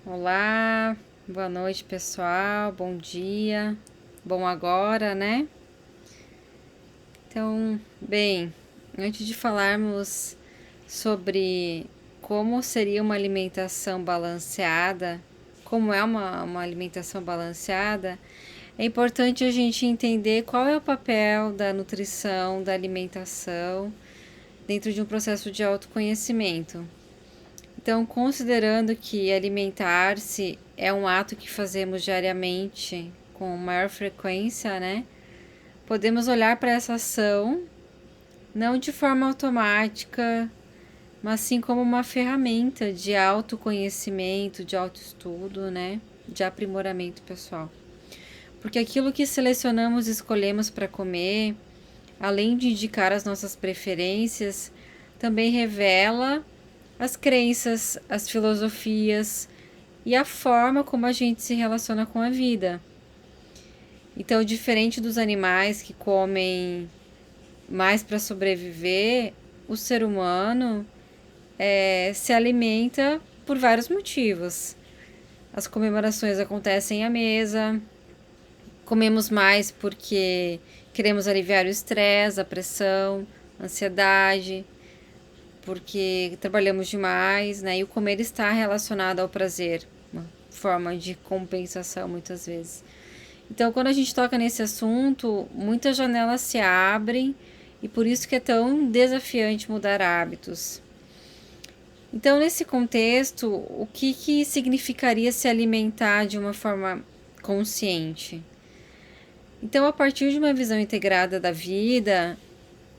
Olá, boa noite pessoal, bom dia, bom agora, né? Então, bem, antes de falarmos sobre como seria uma alimentação balanceada, como é uma alimentação balanceada, é importante a gente entender qual é o papel da nutrição, da alimentação, dentro de um processo de autoconhecimento. Então, considerando que alimentar-se é um ato que fazemos diariamente com maior frequência, né? Podemos olhar para essa ação não de forma automática, mas sim como uma ferramenta de autoconhecimento, de autoestudo, né? De aprimoramento pessoal. Porque aquilo que selecionamos e escolhemos para comer, além de indicar as nossas preferências, também revela as crenças, as filosofias e a forma como a gente se relaciona com a vida. Então, diferente dos animais que comem mais para sobreviver, o ser humano se alimenta por vários motivos. As comemorações acontecem à mesa, comemos mais porque queremos aliviar o estresse, a pressão, a ansiedade, porque trabalhamos demais, né? E o comer está relacionado ao prazer, uma forma de compensação muitas vezes. Então, quando a gente toca nesse assunto, muitas janelas se abrem e por isso que é tão desafiante mudar hábitos. Então, nesse contexto, o que significaria se alimentar de uma forma consciente? Então, a partir de uma visão integrada da vida,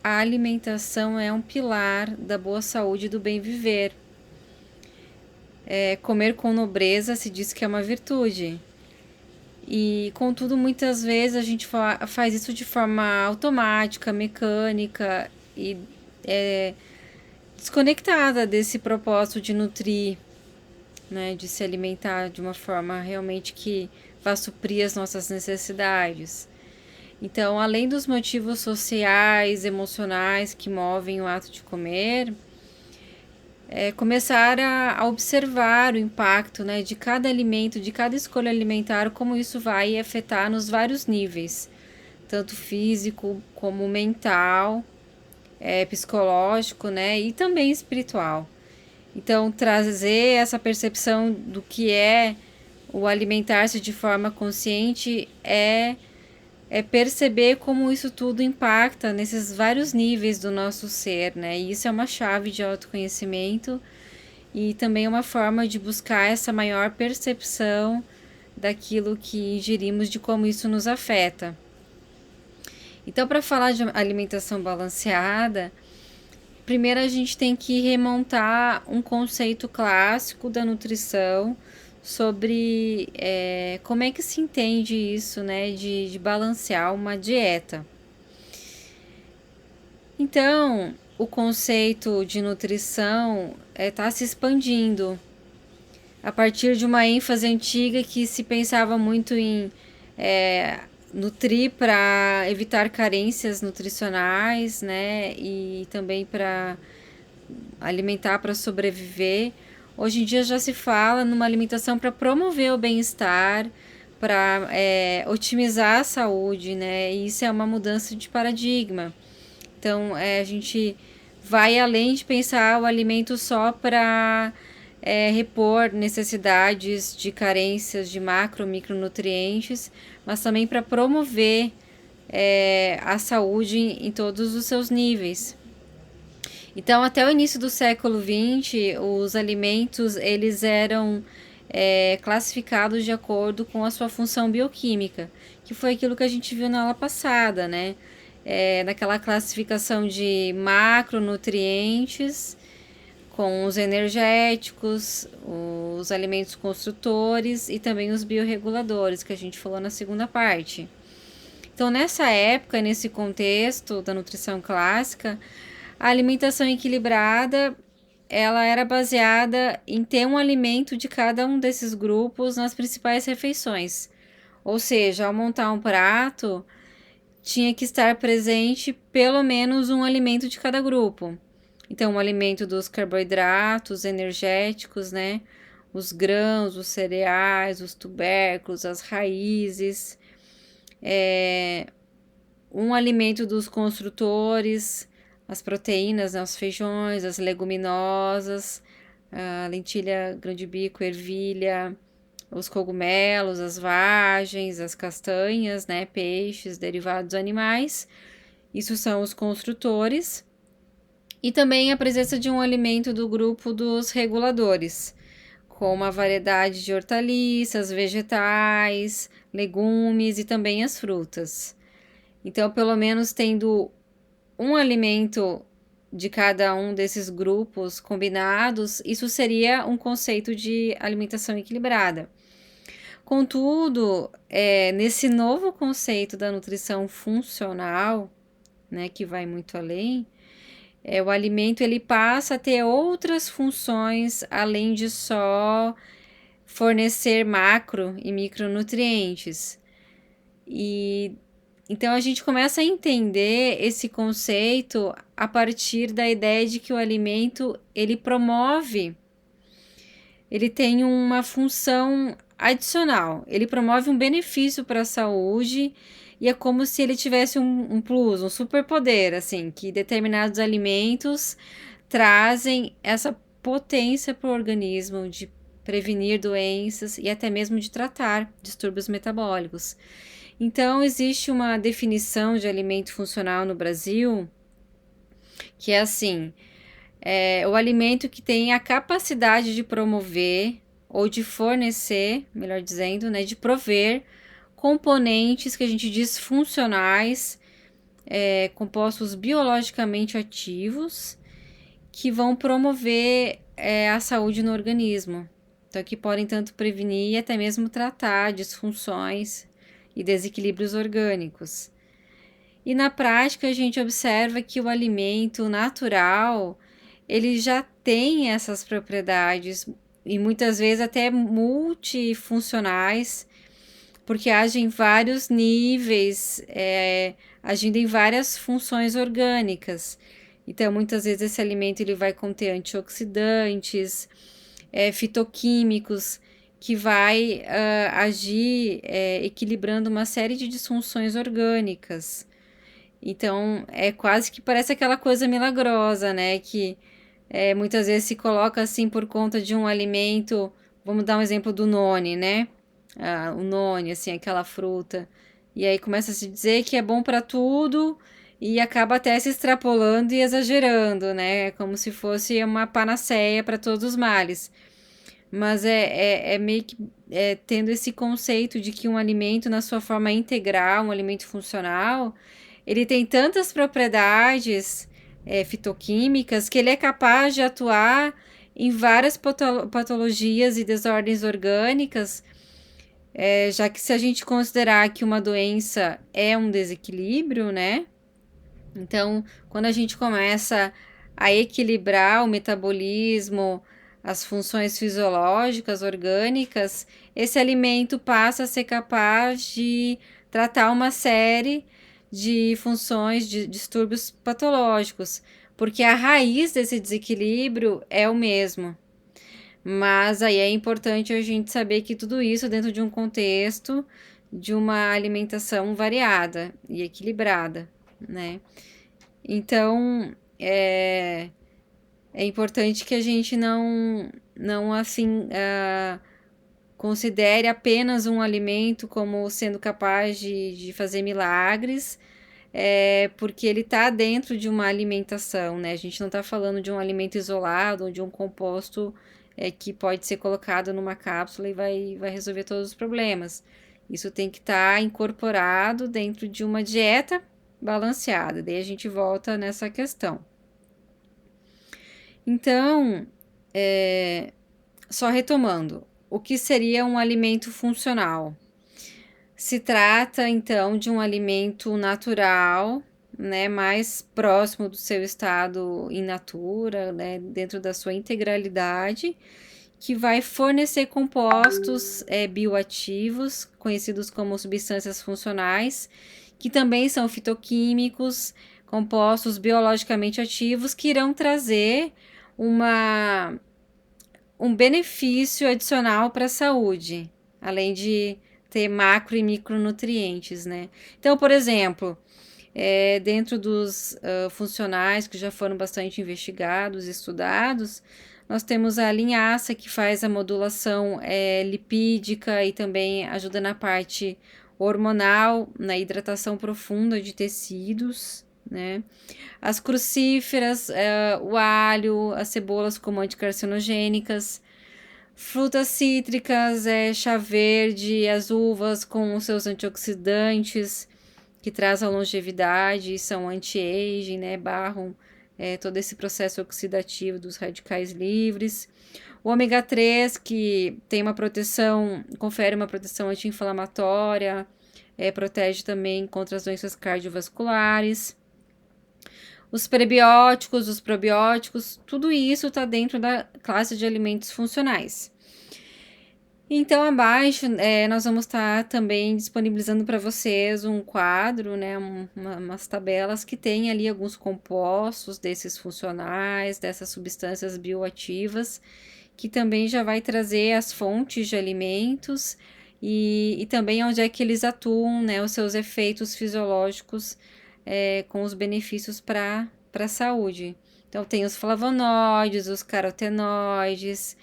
a alimentação é um pilar da boa saúde e do bem viver. Comer com nobreza se diz que é uma virtude. E, contudo, muitas vezes a gente faz isso de forma automática, mecânica e desconectada desse propósito de nutrir, né, de se alimentar de uma forma realmente que vá suprir as nossas necessidades. Então, além dos motivos sociais, emocionais que movem o ato de comer, começar a observar o impacto, né, de cada alimento, de cada escolha alimentar, como isso vai afetar nos vários níveis, tanto físico como mental, psicológico, né, e também espiritual. Então, trazer essa percepção do que é o alimentar-se de forma consciente é perceber como isso tudo impacta nesses vários níveis do nosso ser, né? E isso é uma chave de autoconhecimento e também uma forma de buscar essa maior percepção daquilo que ingerimos, de como isso nos afeta. Então, para falar de alimentação balanceada, primeiro a gente tem que remontar um conceito clássico da nutrição sobre como é que se entende isso, né, de balancear uma dieta. Então, o conceito de nutrição está se expandindo a partir de uma ênfase antiga que se pensava muito em nutrir para evitar carências nutricionais, né, e também para alimentar para sobreviver. Hoje em dia já se fala numa alimentação para promover o bem-estar, para otimizar a saúde, né? E isso é uma mudança de paradigma. Então, a gente vai além de pensar o alimento só para repor necessidades de carências de macro, micronutrientes, mas também para promover a saúde em todos os seus níveis. Então, até o início do século XX, os alimentos eles eram classificados de acordo com a sua função bioquímica, que foi aquilo que a gente viu na aula passada, né? Naquela classificação de macronutrientes, com os energéticos, os alimentos construtores e também os biorreguladores, que a gente falou na segunda parte. Então, nessa época, nesse contexto da nutrição clássica, a alimentação equilibrada ela era baseada em ter um alimento de cada um desses grupos nas principais refeições. Ou seja, ao montar um prato, tinha que estar presente pelo menos um alimento de cada grupo. Então, um alimento dos carboidratos, energéticos, né? os grãos, os cereais, os tubérculos, as raízes, um alimento dos construtores, as proteínas, né, os feijões, as leguminosas, a lentilha grão-de-bico, ervilha, os cogumelos, as vagens, as castanhas, né, peixes, derivados animais. Isso são os construtores. E também a presença de um alimento do grupo dos reguladores, com uma variedade de hortaliças, vegetais, legumes e também as frutas. Então, pelo menos tendo um alimento de cada um desses grupos combinados, isso seria um conceito de alimentação equilibrada. Contudo, nesse novo conceito da nutrição funcional, né, que vai muito além, o alimento ele passa a ter outras funções além de só fornecer macro e micronutrientes. E então a gente começa a entender esse conceito a partir da ideia de que o alimento ele promove, ele tem uma função adicional, ele promove um benefício para a saúde e é como se ele tivesse um plus, um superpoder, assim, que determinados alimentos trazem essa potência para o organismo de prevenir doenças e até mesmo de tratar distúrbios metabólicos. Então, existe uma definição de alimento funcional no Brasil que é assim: o alimento que tem a capacidade de promover ou de fornecer, melhor dizendo, né, de prover componentes que a gente diz funcionais, compostos biologicamente ativos, que vão promover a saúde no organismo. Então, que podem tanto prevenir e até mesmo tratar disfunções e desequilíbrios orgânicos. E na prática a gente observa que o alimento natural, ele já tem essas propriedades e muitas vezes até multifuncionais, porque age em vários níveis, agindo em várias funções orgânicas. Então, muitas vezes esse alimento ele vai conter antioxidantes, fitoquímicos, que vai agir equilibrando uma série de disfunções orgânicas. Então, quase que parece aquela coisa milagrosa, né? Que muitas vezes se coloca assim por conta de um alimento. Vamos dar um exemplo do noni, né? O noni, assim, aquela fruta. E aí começa a se dizer que é bom para tudo e acaba até se extrapolando e exagerando, né? Como se fosse uma panaceia para todos os males. Mas é meio que tendo esse conceito de que um alimento, na sua forma integral, um alimento funcional, ele tem tantas propriedades fitoquímicas que ele é capaz de atuar em várias patologias e desordens orgânicas, já que se a gente considerar que uma doença é um desequilíbrio, né? Então, quando a gente começa a equilibrar o metabolismo, as funções fisiológicas, orgânicas, esse alimento passa a ser capaz de tratar uma série de funções de distúrbios patológicos, porque a raiz desse desequilíbrio é o mesmo. Mas aí é importante a gente saber que tudo isso dentro de um contexto de uma alimentação variada e equilibrada, né? Então, é importante que a gente não assim, considere apenas um alimento como sendo capaz de fazer milagres, porque ele está dentro de uma alimentação, né? A gente não está falando de um alimento isolado ou de um composto que pode ser colocado numa cápsula e vai resolver todos os problemas. Isso tem que estar incorporado dentro de uma dieta balanceada. Daí a gente volta nessa questão. Então, só retomando, o que seria um alimento funcional? Se trata, então, de um alimento natural, né, mais próximo do seu estado in natura, né, dentro da sua integralidade, que vai fornecer compostos bioativos, conhecidos como substâncias funcionais, que também são fitoquímicos, compostos biologicamente ativos, que irão trazer uma um benefício adicional para a saúde, além de ter macro e micronutrientes, né? Então, por exemplo, dentro dos funcionais que já foram bastante investigados, estudados, nós temos a linhaça, que faz a modulação lipídica e também ajuda na parte hormonal, na hidratação profunda de tecidos, né? As crucíferas, o alho, as cebolas como anticarcinogênicas, frutas cítricas, chá verde, as uvas com os seus antioxidantes, que trazem a longevidade, são anti-aging, né? Barram todo esse processo oxidativo dos radicais livres. O ômega 3, que tem uma proteção, confere uma proteção anti-inflamatória, protege também contra as doenças cardiovasculares. Os prebióticos, os probióticos, tudo isso está dentro da classe de alimentos funcionais. Então, abaixo, nós vamos estar também disponibilizando para vocês um quadro, né, umas tabelas que tem ali alguns compostos desses funcionais, dessas substâncias bioativas, que também já vai trazer as fontes de alimentos e também onde é que eles atuam, né, os seus efeitos fisiológicos com os benefícios para a saúde. Então, tem os flavonoides, os carotenoides,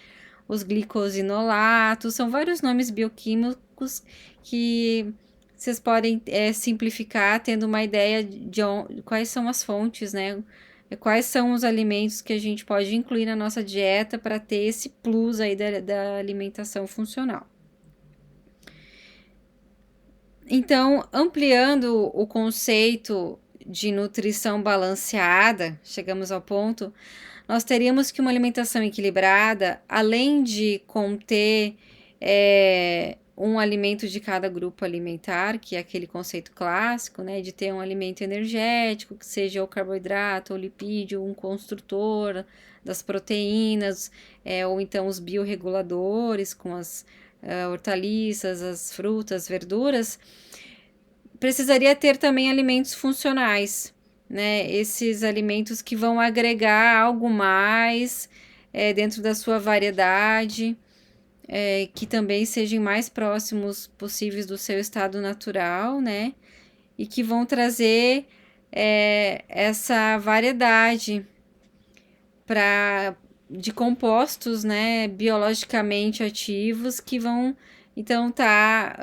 os glicosinolatos, são vários nomes bioquímicos que vocês podem simplificar, tendo uma ideia de quais são as fontes, né? Quais são os alimentos que a gente pode incluir na nossa dieta para ter esse plus aí da alimentação funcional. Então, ampliando o conceito de nutrição balanceada, chegamos ao ponto, nós teríamos que uma alimentação equilibrada, além de conter um alimento de cada grupo alimentar, que é aquele conceito clássico, né, de ter um alimento energético, que seja o carboidrato, o lipídio, um construtor das proteínas, ou então os biorreguladores, com as hortaliças, as frutas, verduras, precisaria ter também alimentos funcionais, né? Esses alimentos que vão agregar algo mais dentro da sua variedade, que também sejam mais próximos possíveis do seu estado natural, né? E que vão trazer essa variedade de compostos, né, biologicamente ativos que vão, então, tá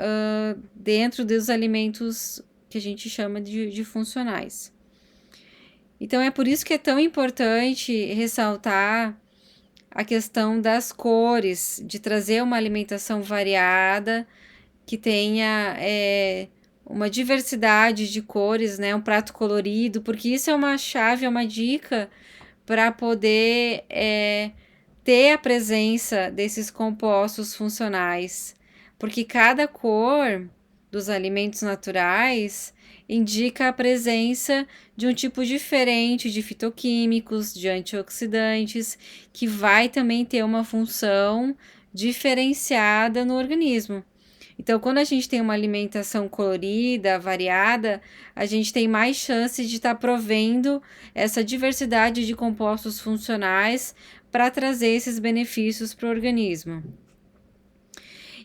dentro dos alimentos que a gente chama de funcionais. Então, é por isso que é tão importante ressaltar a questão das cores, de trazer uma alimentação variada, que tenha uma diversidade de cores, né, um prato colorido, porque isso é uma chave, é uma dica para poder ter a presença desses compostos funcionais, porque cada cor dos alimentos naturais indica a presença de um tipo diferente de fitoquímicos, de antioxidantes, que vai também ter uma função diferenciada no organismo. Então, quando a gente tem uma alimentação colorida, variada, a gente tem mais chances de estar provendo essa diversidade de compostos funcionais para trazer esses benefícios para o organismo.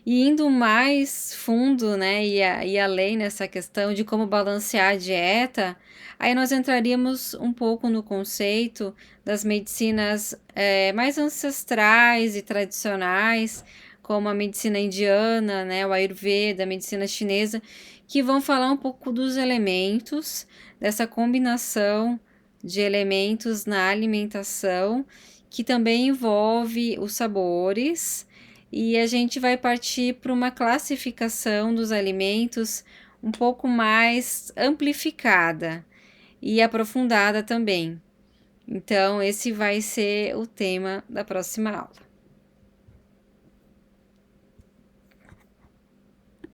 E indo mais fundo, né, e além nessa questão de como balancear a dieta, aí nós entraríamos um pouco no conceito das medicinas mais ancestrais e tradicionais, como a medicina indiana, né, o Ayurveda, a medicina chinesa, que vão falar um pouco dos elementos, dessa combinação de elementos na alimentação, que também envolve os sabores, e a gente vai partir para uma classificação dos alimentos um pouco mais amplificada e aprofundada também. Então, esse vai ser o tema da próxima aula.